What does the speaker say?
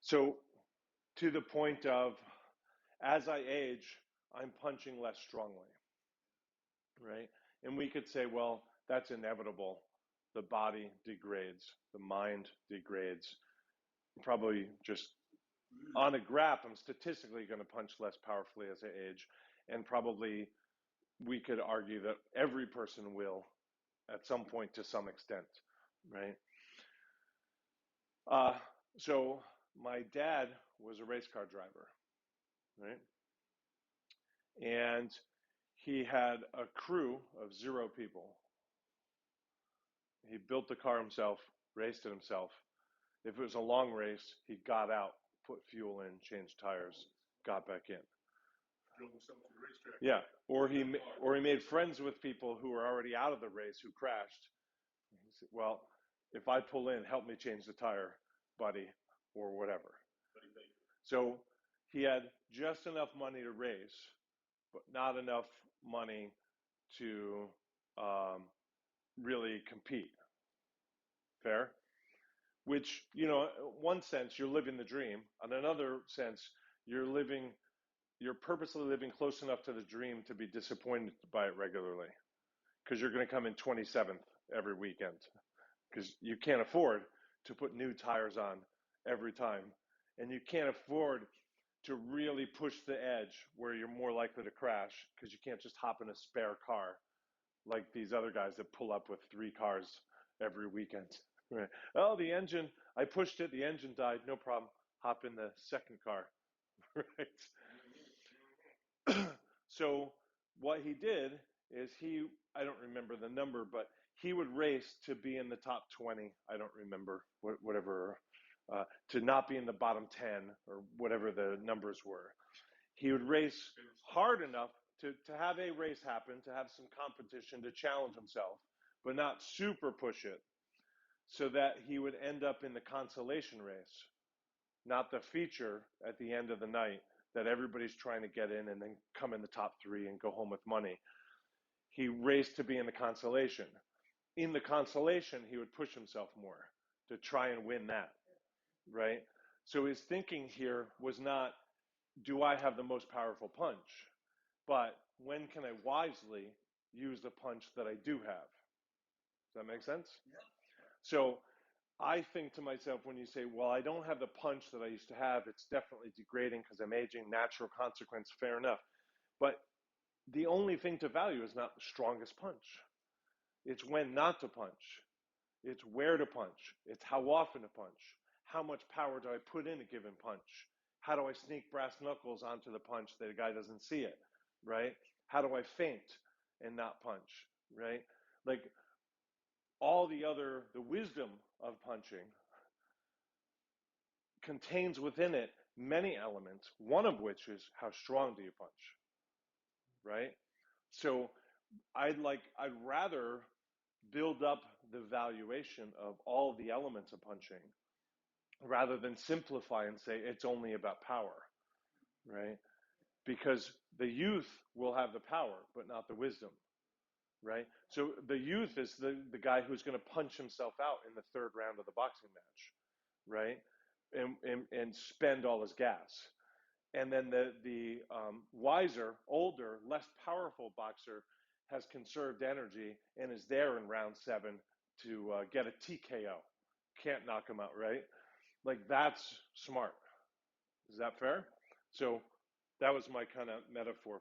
So to the point of, as I age, I'm punching less strongly, right? And we could say, well, that's inevitable. The body degrades, the mind degrades. Probably just on a graph, I'm statistically going to punch less powerfully as I age. And probably we could argue that every person will at some point to some extent, right? Uh, so my dad was a race car driver, right? And he had a crew of 0 people. He built the car himself, raced it himself. If it was a long race, he got out, put fuel in, changed tires, got back in. Drove himself to the racetrack. Yeah, or he made friends with people who were already out of the race who crashed. He said, well, if I pull in, help me change the tire, buddy, or whatever. So he had just enough money to race, but not enough money to really compete. Fair? Which, one sense, you're living the dream. In another sense, you're purposely living close enough to the dream to be disappointed by it regularly. Because you're going to come in 27th every weekend. Because you can't afford to put new tires on every time. And you can't afford to really push the edge where you're more likely to crash because you can't just hop in a spare car like these other guys that pull up with 3 cars every weekend. Right. Oh, the engine, I pushed it, the engine died, no problem. Hop in the second car. Right. So what he did is I don't remember the number, but he would race to be in the top 20. I don't remember whatever, to not be in the bottom 10 or whatever the numbers were. He would race hard enough to have a race happen, to have some competition, to challenge himself, but not super push it, so that he would end up in the consolation race, not the feature at the end of the night that everybody's trying to get in and then come in the top 3 and go home with money. He raced to be in the consolation. In the consolation, he would push himself more to try and win that, right? So his thinking here was not, do I have the most powerful punch? But when can I wisely use the punch that I do have? Does that make sense? Yeah. So I think to myself, when you say, well, I don't have the punch that I used to have, it's definitely degrading because I'm aging, natural consequence, fair enough. But the only thing to value is not the strongest punch. It's when not to punch. It's where to punch. It's how often to punch. How much power do I put in a given punch? How do I sneak brass knuckles onto the punch that a guy doesn't see it, right? How do I feint and not punch, right? Like the wisdom of punching contains within it many elements, one of which is how strong do you punch, right? So I'd rather build up the valuation of all the elements of punching rather than simplify and say it's only about power, right? Because the youth will have the power, but not the wisdom, right? So the youth is the guy who's going to punch himself out in the 3rd round of the boxing match, right? And spend all his gas. And then the wiser, older, less powerful boxer has conserved energy and is there in round 7 to get a TKO. Can't knock him out, right? Like, that's smart. Is that fair? So that was my kind of metaphor